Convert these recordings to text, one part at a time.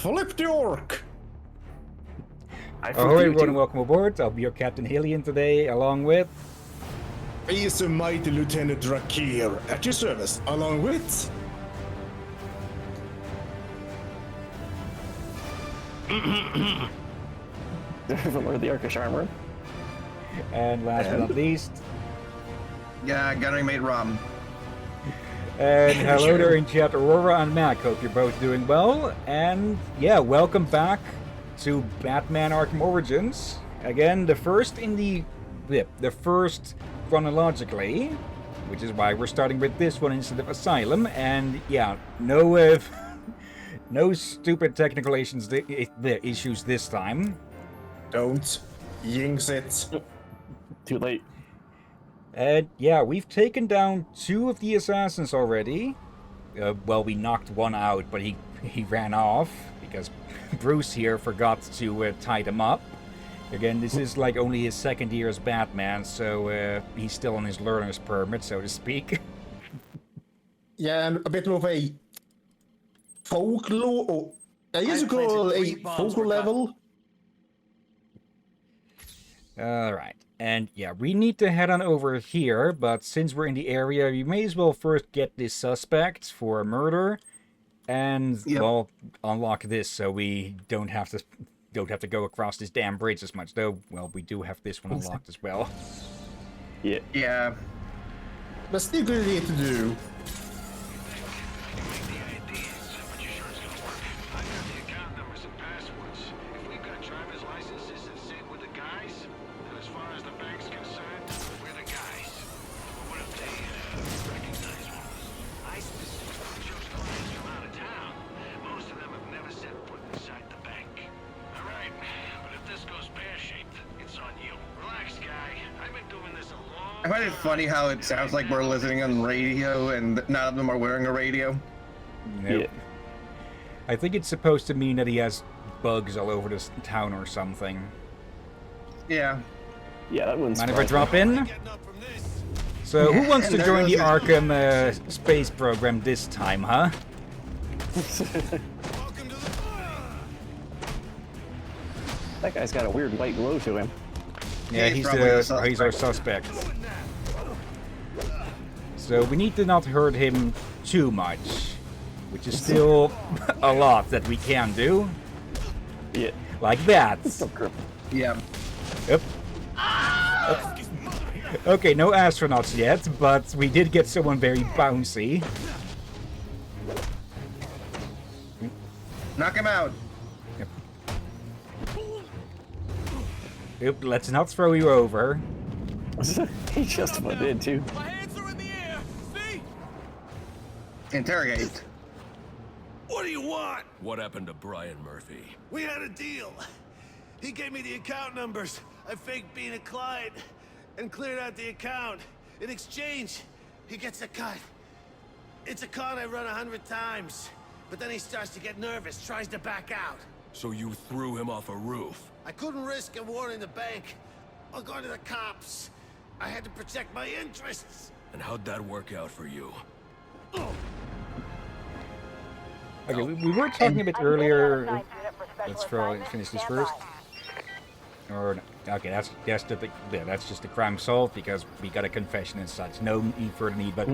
Flip the orc! Ahoy everyone and welcome aboard. I'll be your Captain Hillian today, along with... He is the mighty Lieutenant Drakir at your service, along with... Lord of the Orcish armor. And last but not least... Yeah, Gunnery Mate Rom. And hello there in chat, Aurora and Mac. Hope you're both doing well. And yeah, welcome back to Batman Arkham Origins. Again, the first in the first chronologically, which is why we're starting with this one instead of Asylum. And yeah, no no stupid technical issues this time. Don't jinx it. Too late. And yeah, we've taken down 2 of the assassins already. Well, we knocked one out, but he ran off because Bruce here forgot to tie them up. Again, this is like only his second year as Batman, so he's still on his learner's permit, so to speak. Yeah, and a bit of a folklore, or I guess you call it a folklore level. Alright, and yeah, we need to head on over here, but since we're in the area, you may as well first get this suspect for a murder, and, well, unlock this so we don't have to go across this damn bridge as much, though, well, we do have this one unlocked as well. Yeah. Yeah. But still good idea to do. I find it funny how it sounds like we're listening on radio and none of them are wearing a radio. Nope. Yeah. I think it's supposed to mean that he has bugs all over this town or something. Yeah. Yeah, that wouldn't Mind if I surprise drop in? So, who wants to And join the there goes Arkham space program this time, huh? That guy's got a weird white glow to him. Yeah, He's he's probably the he's our suspect. So we need to not hurt him too much, which is still a lot that we can do. Yeah. Like that. So crippled. Yeah. Yep. Okay, no astronauts yet, but we did get someone very bouncy. Knock him out. Yep, let's not throw you over. He just about did too. My hands are in the air. See? Interrogate. What do you want? What happened to Brian Murphy? We had a deal. He gave me the account numbers. I faked being a client and cleared out the account. In exchange, he gets a cut. It's a con I run 100 times. But then he starts to get nervous, tries to back out. So you threw him off a roof? I couldn't risk him warning the bank or going to the cops. I had to protect my interests. And how'd that work out for you? Okay, we were talking a bit earlier. Let's finish this first. Or okay, that's just the crime solved because we got a confession and such. No need further need. But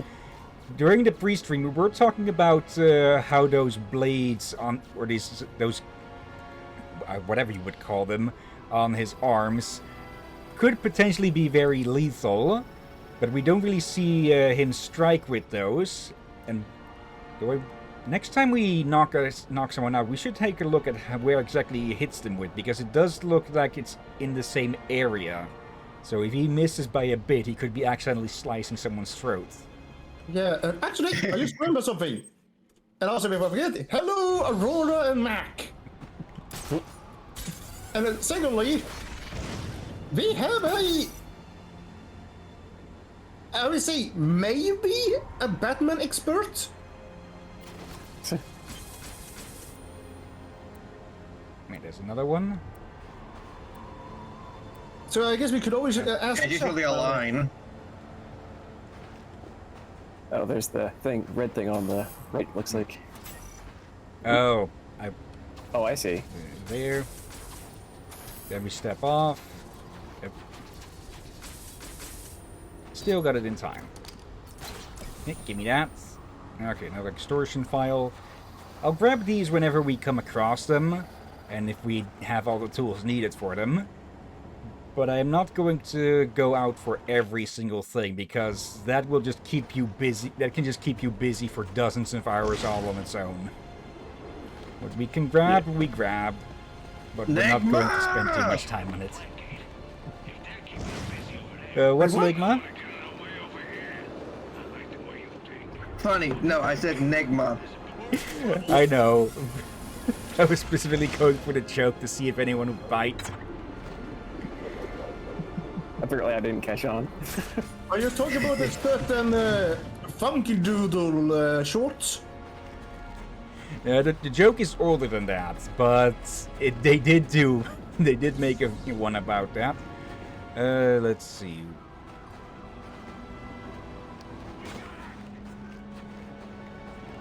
during the pre-stream, we were talking about how those blades on, or those whatever you would call them, on his arms could potentially be very lethal, but we don't really see him strike with those. And next time we knock someone out, we should take a look at where exactly he hits them with, because it does look like it's in the same area. So if he misses by a bit, he could be accidentally slicing someone's throat. Yeah, actually, I just remember something. And also, before I forget, hello, Aurora and Mac. And then secondly, we have I would say, maybe a Batman expert? Wait, there's another one. So I guess we could always ask... And usually a line. Oh, there's the thing, red thing on the right, looks like. Oh, Oh, I see. There. Then we step off. Yep. Still got it in time. Hey, give me that. Okay, another extortion file. I'll grab these whenever we come across them, and if we have all the tools needed for them. But I am not going to go out for every single thing, because that will just keep you busy. That can just keep you busy for dozens of hours all on its own. What we can grab, we grab. But we're not going to spend too much time on it. What's Ligma? Funny. No, I said Negma. I know. I was specifically going for the joke to see if anyone would bite. Apparently I didn't catch on. Are you talking about the certain funky doodle shorts? The joke is older than that, but they did make one about that. Let's see.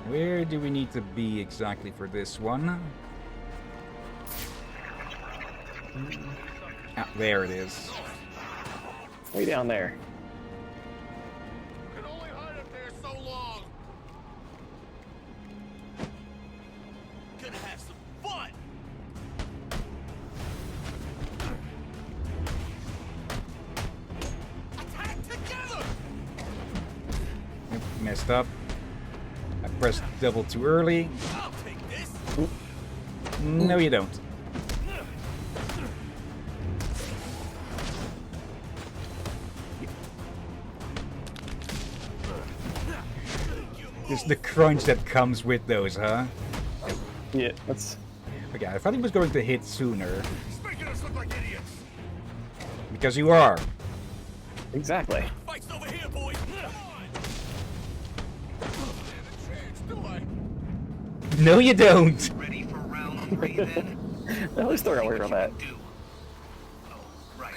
Where do we need to be exactly for this one? Ah, there it is. Way down there. Can only hide up there so long. Gonna have some fun. Attack together. Yep, messed up. I pressed double too early. I'll take this. No, you don't. It's the crunch that comes with those, huh? Yeah, that's... Okay, I thought he was going to hit sooner. He's making us look like idiots. Because you are. Exactly. Fight's over here, boys. No, you don't. Ready for round 3 then? At least they're aware of that. Oh, right.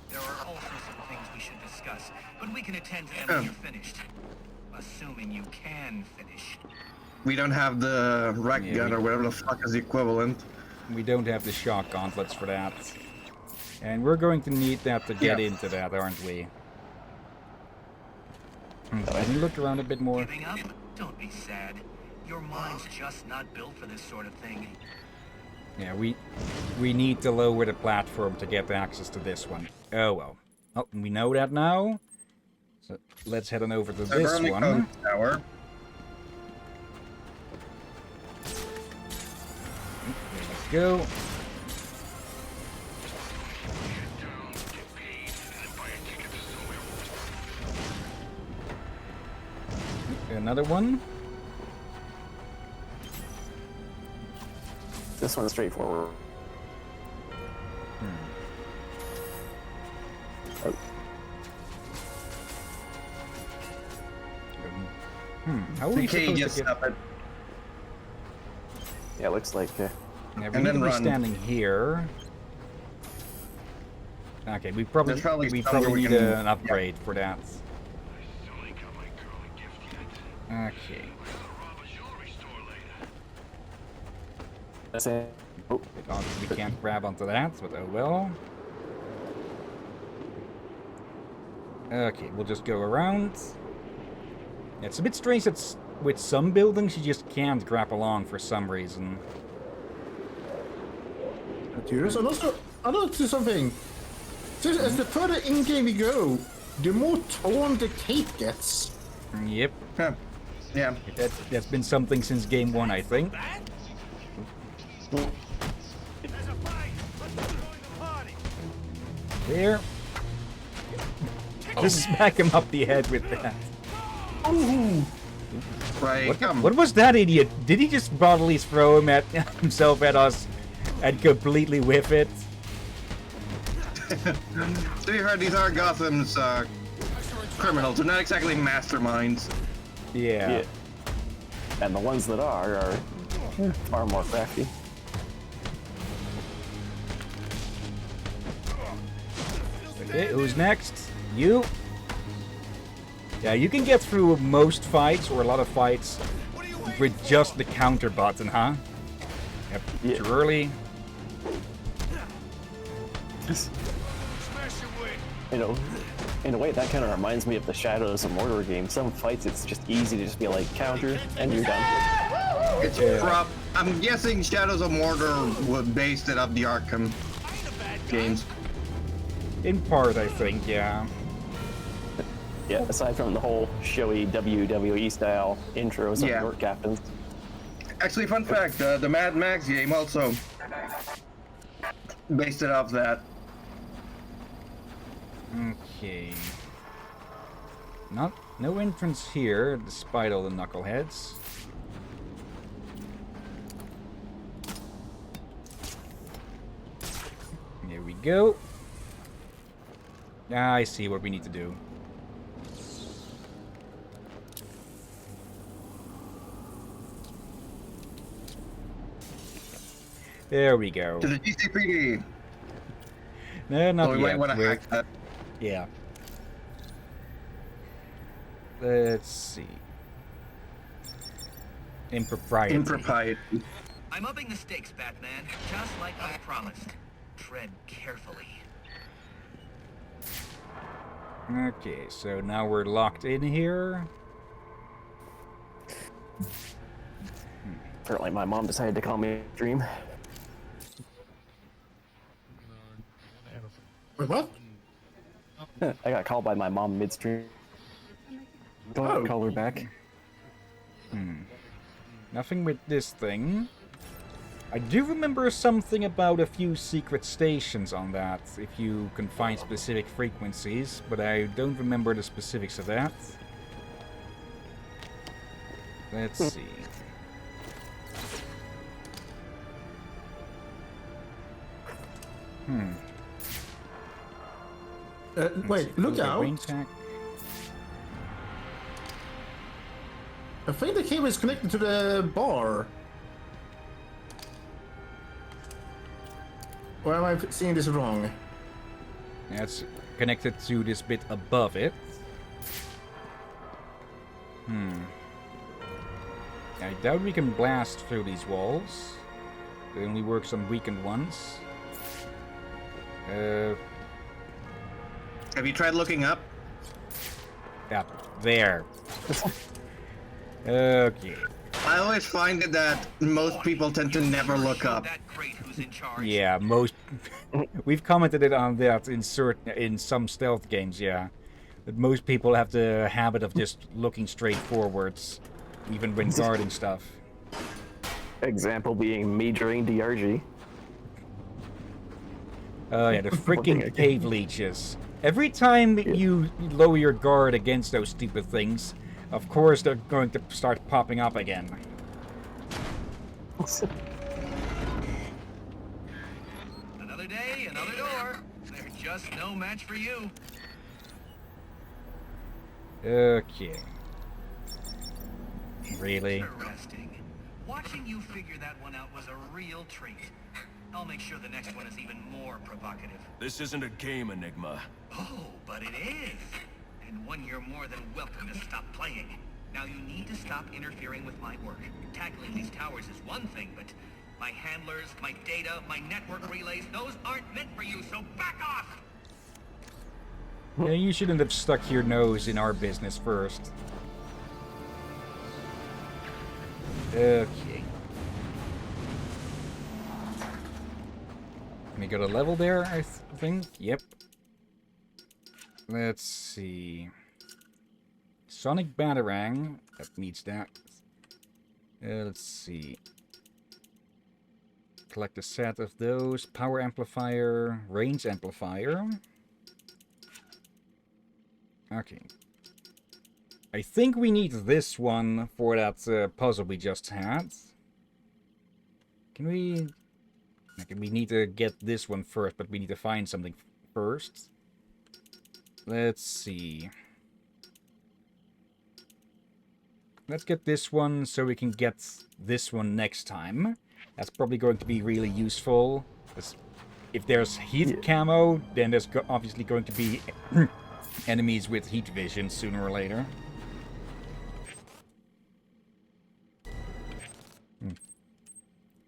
There are all sorts of things we should discuss, but we can attend to them when you're finished. Assuming you can finish. We don't have the rack Yeah, gun or whatever the fuck is the equivalent. We don't have the shock gauntlets for that. And we're going to need that to get Yeah. into that, aren't we? Can you look around a bit more? Giving up? Don't be sad. Your mind's just not built for this sort of thing. Yeah, we need to lower the platform to get access to this one. Oh well. Oh, we know that now. So let's head on over to this Burley one. Cone Tower. Go. Another one. This one's straightforward. Oh, How are we The key supposed just to get... up it. yeah, it looks like... Yeah, we And need then to be run. standing here. Okay, we probably There's probably we somewhere probably we need can- an upgrade for that. Okay. that's it. Oh, We can't grab onto that, but oh well. Okay, we'll just go around. It's a bit strange that with some buildings you just can't grab along for some reason. Curious. And also, I noticed something. Since as the further in-game we go, the more torn the cape gets. Yep, Huh. Yeah. that's been something since game 1, I think. There's a fight. Let's join the party. There. Just smack him up the head with that. Right. What was that idiot? Did he just bodily throw him at himself at us and completely whiff it? To be fair, these are Gotham's criminals. They're not exactly masterminds. Yeah. yeah. And the ones that are far more crafty. Okay, who's next? You? Yeah, you can get through most fights, or a lot of fights, with just the counter button, huh? Yep, Yeah. too early. You know, in a way, that kind of reminds me of the Shadows of Mordor game. Some fights, it's just easy to just be like counter, and you're done. It's I'm guessing Shadows of Mordor was based it off the Arkham games. In part, I think, yeah. Yeah, aside from the whole showy WWE style intros of Yeah. your captains. Actually, fun fact: the Mad Max game also based it off that. Okay. No entrance here, despite all the knuckleheads. There we go. Ah, I see what we need to do. There we go. To the GCPD. No, not So we yet. might want to We're- hack that. Yeah. Let's see. Impropriety. Impropriety. I'm upping the stakes, Batman, just like I promised. Tread carefully. Okay, so now we're locked in here. Apparently, my mom decided to call me Dream. Wait, what? I got called by my mom midstream. Go ahead and call her back. Nothing with this thing. I do remember something about a few secret stations on that, if you can find specific frequencies, but I don't remember the specifics of that. Let's see. Wait, look out. Range tag. I think the cable is connected to the bar. Or am I seeing this wrong? That's connected to this bit above it. I doubt we can blast through these walls. It only works on weakened ones. Have you tried looking up? Yeah, there. Okay. I always find it that most people tend to never look up. That crate who's in charge. Yeah, most we've commented it on that in some stealth games, yeah. But most people have the habit of just looking straight forwards, even when guarding stuff. Example being me during DRG. Oh yeah, the freaking cave leeches. Every time you lower your guard against those stupid things, of course they're going to start popping up again. Another day, another door. They're just no match for you. Okay. Really? Interesting. Watching you figure that one out was a real treat. I'll make sure the next one is even more provocative. This isn't a game, Enigma. Oh, but it is. And one you're more than welcome to stop playing. Now you need to stop interfering with my work. Tackling these towers is one thing, but my handlers, my data, my network relays, those aren't meant for you, so back off! Yeah, you shouldn't have stuck your nose in our business first. Okay. We got a level there, I think. Yep. Let's see. Sonic Batarang. That meets that. Let's see. Collect a set of those. Power amplifier. Range amplifier. Okay. I think we need this one for that puzzle we just had. Can we... Okay, we need to get this one first, but we need to find something first. Let's see. Let's get this one so we can get this one next time. That's probably going to be really useful. If there's heat camo, then there's obviously going to be enemies with heat vision sooner or later.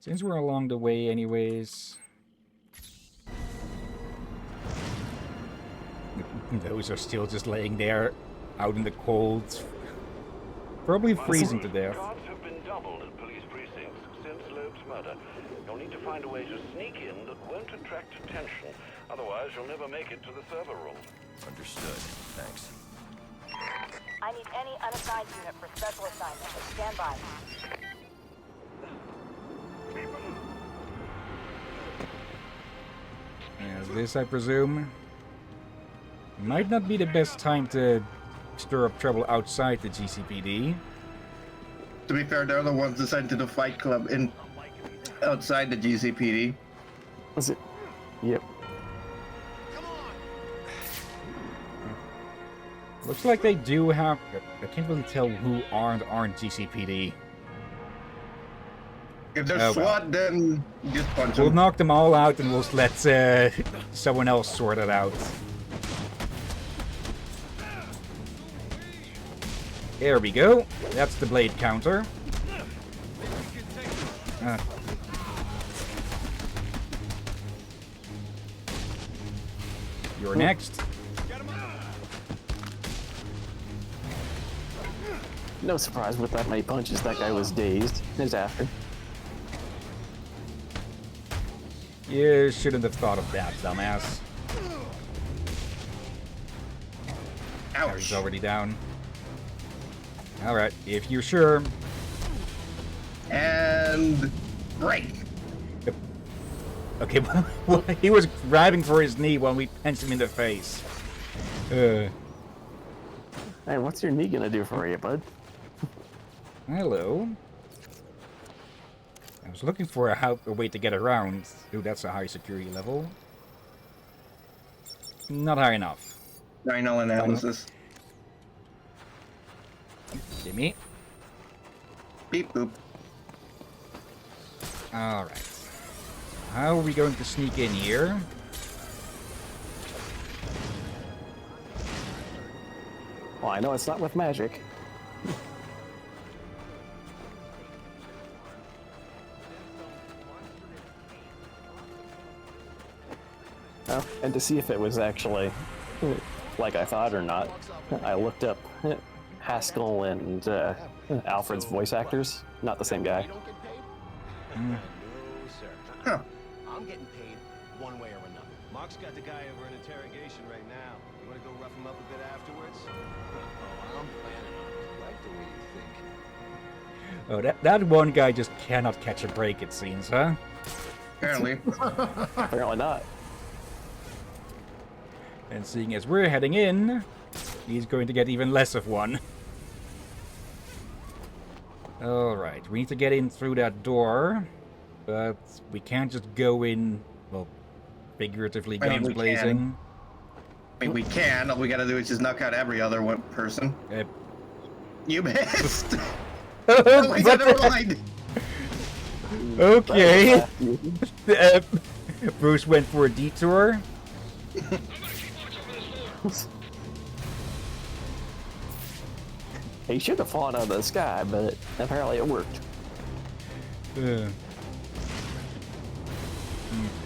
Since we're along the way anyways... Those are still just laying there, out in the cold. Probably freezing to death. Guards have been doubled at police precincts since Loeb's murder. You'll need to find a way to sneak in that won't attract attention. Otherwise, you'll never make it to the server room. Understood. Thanks. I need any unassigned unit for special assignment. Stand by. This, I presume, might not be the best time to stir up trouble outside the GCPD. To be fair, they're the ones that sent to the Fight Club in outside the GCPD. Was it? Yep. Looks like they do have... I can't really tell who aren't GCPD. If they're Oh, well. SWAT, then just punch We'll them. knock them all out and we'll let someone else sort it out. There we go. That's the blade counter. You're next. No surprise with that many punches. That guy was dazed. He's after. You shouldn't have thought of that, dumbass. Ouch. He's already down. Alright, if you're sure. And break. Okay, well, he was grabbing for his knee when we punched him in the face. Hey, what's your knee gonna do for you, bud? Hello. I was looking for a way to get around. Ooh, that's a high security level. Not high enough. Final analysis. Gimme. Beep boop. Alright. How are we going to sneak in here? Well, I know it's not with magic. Oh, and to see if it was actually like I thought or not, I looked up Haskell and Alfred's voice actors. Not the same guy. Huh. I'm getting paid one way or another. Mark's got the guy over in interrogation right now. You want to go rough him up a bit afterwards? Oh, I'm planning on it. Like the way you think. Oh, that one guy just cannot catch a break, it seems, huh? Apparently. Apparently not. And seeing as we're heading in, he's going to get even less of one. Alright, we need to get in through that door, but we can't just go in, well, figuratively I mean, guns we blazing. can. I mean, we can. All we gotta do is just knock out every other one person. You missed! Oh, wait, never mind! Okay. Bruce went for a detour. He should have fallen out of the sky, but apparently it worked.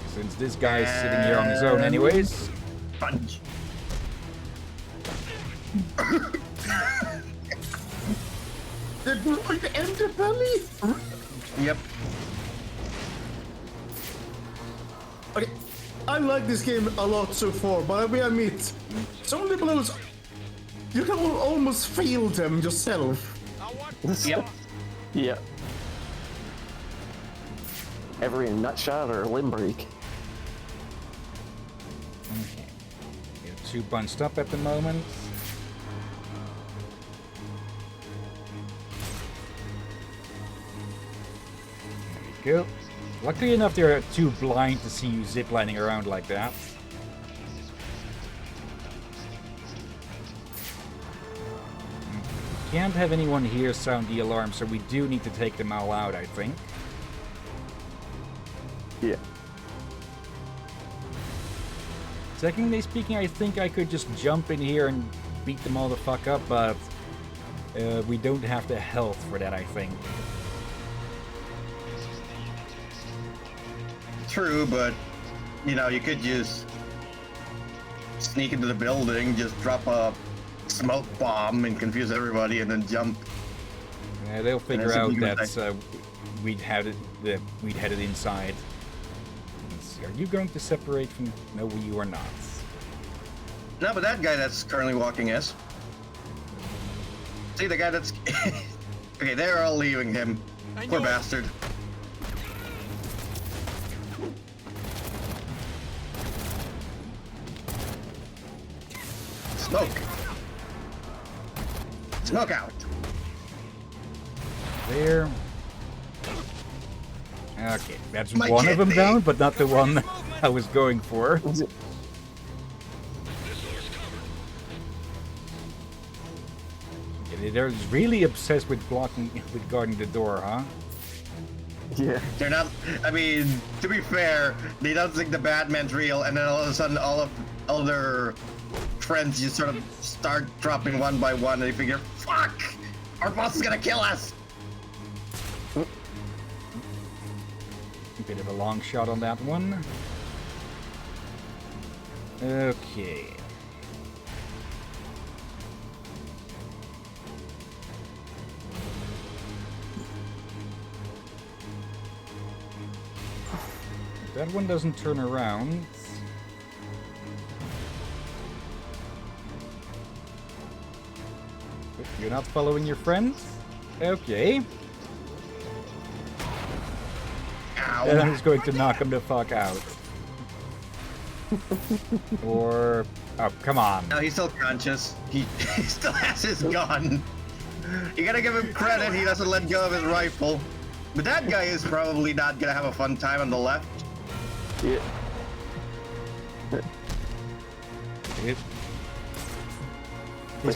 Since this guy's sitting here on his own anyways. Punch. They're going to enter belly? Yep. Okay, I like this game a lot so far, but I will admit, some of the blows, you can almost feel them yourself. Yep. Yeah. Every nut shot or limb break. Okay. We're too bunched up at the moment. There we go. Luckily enough, they're too blind to see you ziplining around like that. We can't have anyone here sound the alarm, so we do need to take them all out, I think. Yeah. Technically speaking, I think I could just jump in here and beat them all the fuck up, but we don't have the health for that, I think. true, but you know, you could just sneak into the building, just drop a smoke bomb and confuse everybody, and then jump. Yeah, they'll figure out that we'd headed inside. Let's see, are you going to separate from? No, you are not. No, but that guy that's currently walking is. See the guy that's. Okay, they're all leaving him. Poor bastard. Smoke. Smoke out. There. Okay, that's My one of them kidney. down, but not the one I was going for. Okay, they're really obsessed with guarding the door, huh? Yeah. They're not. I mean, to be fair, they don't think the Batman's real, and then all of a sudden, all their friends just sort of start dropping one by one, and they figure, "Fuck, our boss is gonna kill us." A bit of a long shot on that one. Okay. That one doesn't turn around. You're not following your friends? Okay. Ow. And I'm just going to knock him the fuck out. Or... Oh, come on. No, he's still conscious. He still has his gun. You gotta give him credit, he doesn't let go of his rifle. But that guy is probably not gonna have a fun time on the left. Yeah. He's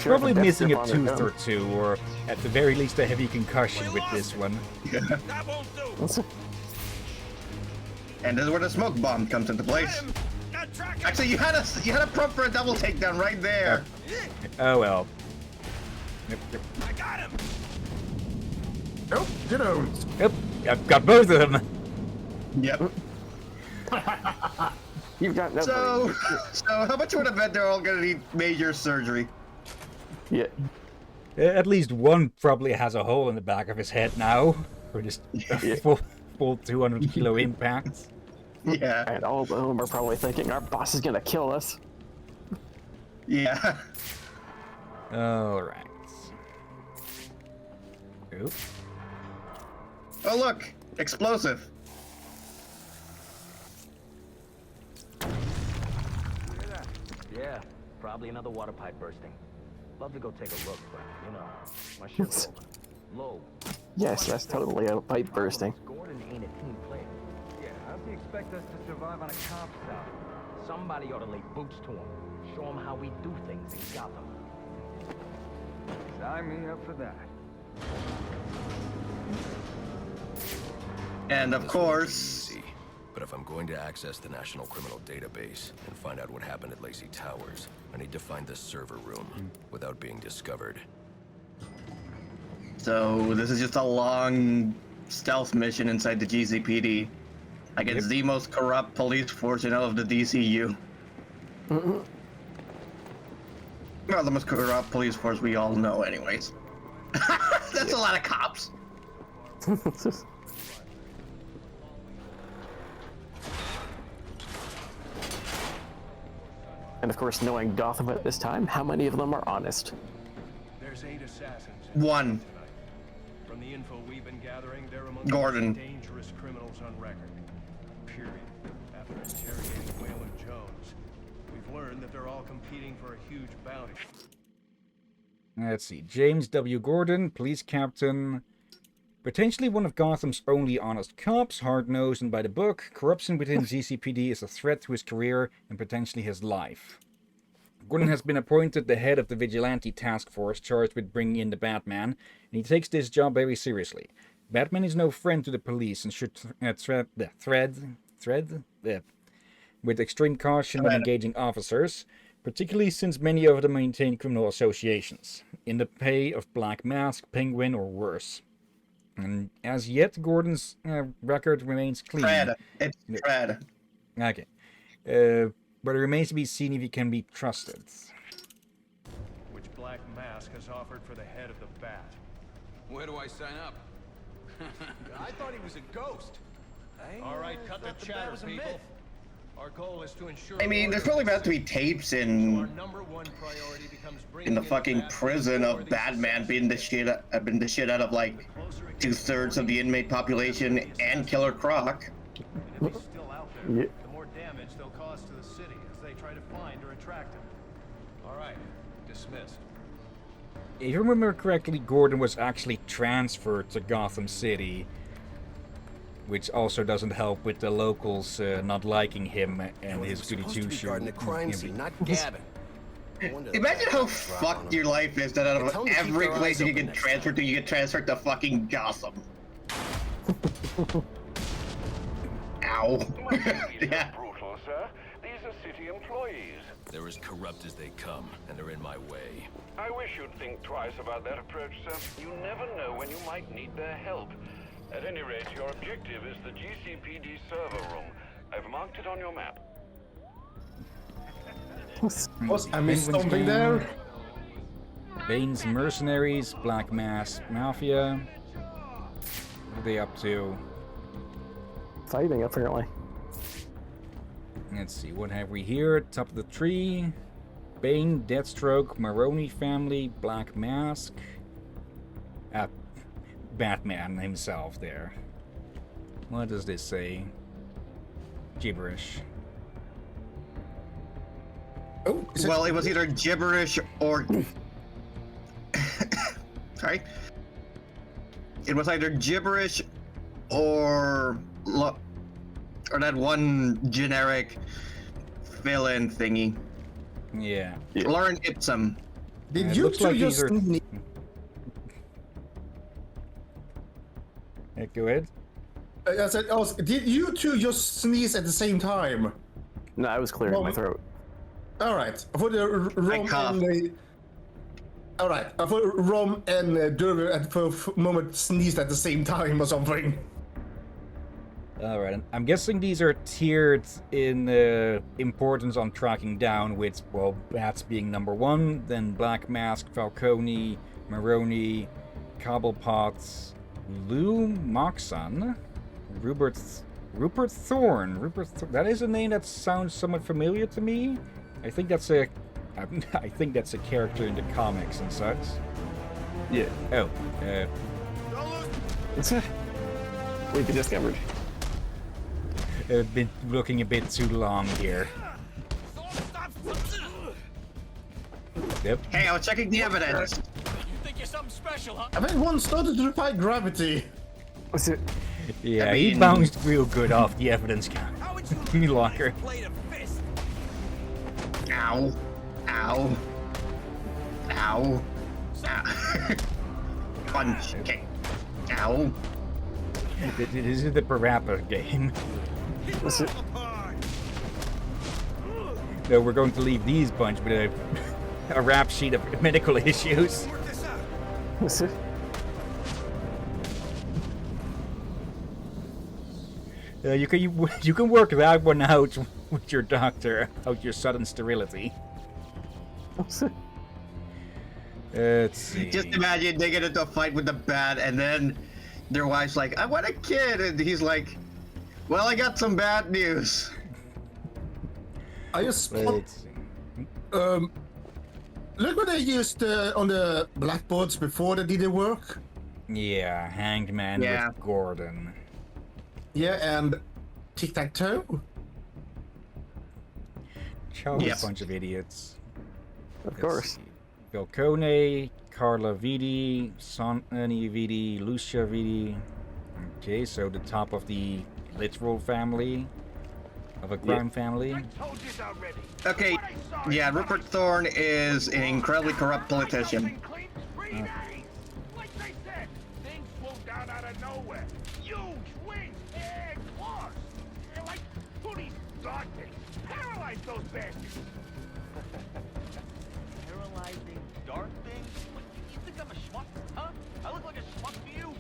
sure probably if a death missing grip a on their tooth or gun. two, or at the very least a heavy concussion with this one. That won't do. And this is where the smoke bomb comes into place. Actually, you had a prompt for a double takedown right there. Oh well. Yep. I got him. Nope, you don't. Yep, I've got both of them. Yep. You've got nothing. So how much would I bet they're all gonna need major surgery? Yeah. At least one probably has a hole in the back of his head now. For just a full 200 kilo impact. Yeah. And all of them are probably thinking our boss is gonna kill us. Yeah. Alright. Oop. Oh look, explosive. Yeah, probably another water pipe bursting. Love to go take a look, but you know, my ship's low. Yes, that's totally a pipe bursting. Gordon ain't a team player. Yeah, how's he expect us to survive on a comp salary? Somebody ought to lay boots to him. Show him how we do things in Gotham. Sign me up for that. And of This course, one's easy, but if I'm going to access the National Criminal Database and find out what happened at Lacey Towers, I need to find the server room without being discovered. so this is just a long stealth mission inside the GCPD. Like it's the most corrupt police force in all of the DCU. Well, the most corrupt police force we all know, anyways. That's a lot of cops. And of course, knowing Gotham at this time, how many of them are honest? There's 8 assassins. One. From the info we've been gathering, they're among Gordon. the most dangerous criminals on record. Period. After interrogating Waylon Jones, we've learned that they're all competing for a huge bounty. Let's see. James W. Gordon, police captain. Potentially one of Gotham's only honest cops, hard-nosed and by the book. Corruption within GCPD is a threat to his career and potentially his life. Gordon has been appointed the head of the Vigilante Task Force charged with bringing in the Batman, and he takes this job very seriously. Batman is no friend to the police and should tread with extreme caution when engaging officers, particularly since many of them maintain criminal associations, in the pay of Black Mask, Penguin, or worse. And as yet, Gordon's record remains clean. Fred. It's Fred. Okay. But it remains to be seen if he can be trusted. Which Black Mask has offered for the head of the Bat. Where do I sign up? I thought he was a ghost. All right, cut the chatter, people. Our goal is to ensure. I mean, there's probably about to be tapes in the fucking prison of Batman beating the shit out of like 2/3 of the inmate population and Killer Croc. If he's still out there, the more damage they'll cause to the city as they try to find or attract him. All right, dismissed. If you remember correctly, Gordon was actually transferred to Gotham City, which also doesn't help with the locals not liking him and his goody two-shoes. The crime scene, not gabbing. Imagine how fucked your life is that out of every place you get transferred to, you get transferred to fucking Gotham. Ow. Yeah. Brutal, sir. These are city employees. They're as corrupt as they come, and they're in my way. I wish you'd think twice about that approach, sir. You never know when you might need their help. At any rate, your objective is the GCPD server room. I've marked it on your map. I missed something there. Bane's mercenaries, Black Mask Mafia. What are they up to? Fighting, apparently. Let's see, what have we here? Top of the tree. Bane, Deathstroke, Maroni family, Black Mask. Batman himself there. What does this say? Gibberish. Oh, well, it was either gibberish or... Sorry? It was either gibberish or that one generic fill-in thingy. Yeah. Lauren Ipsum. Did you two just... Go ahead. I said, did you two just sneeze at the same time? No, I was clearing my throat. All right. For the Rom and the... All right. For Rom and Durga at for a moment sneezed at the same time or something. All right. I'm guessing these are tiered in importance on tracking down, with, well, Bats being number 1, then Black Mask, Falcone, Maroni, Cobblepot, Lou Moxon, Rupert Thorne. That is a name that sounds somewhat familiar to me. I think that's a character in the comics and such. Yeah. Oh. We've been discovered. I've been looking a bit too long here. Yep. Hey, I was checking the evidence. You think you're something special, huh? I think one started to defy gravity. What's it? Yeah, he bounced real good off the evidence locker. Ow. Ow. Ow. Ow. Punch. Kick. Ow. This is the Parappa game. What's it? No, we're going to leave these bunch with a rap sheet of medical issues. What's it? You can work that one out with your doctor about your sudden sterility. Let's see. Just imagine they get into a fight with the Bat, and then their wife's like, "I want a kid," and he's like, "Well, I got some bad news." I just look what they used on the blackboards before that didn't work. Yeah, Hanged Man with Gordon. Yeah, and tic-tac-toe. A bunch of idiots. Of course. Falcone, Carla Vidi, Sonny Vidi, Lucia Vidi. Okay, so the top of the literal family of a crime family. Okay, yeah, Rupert Thorne is an incredibly corrupt politician. Like they said, things swoop down out of nowhere. Huge wings, and claws. They're like Toonie's dog things. Paralyze those bastards. Paralyzing dark things? What, you think I'm a schmuck, huh? I look like a schmuck to you?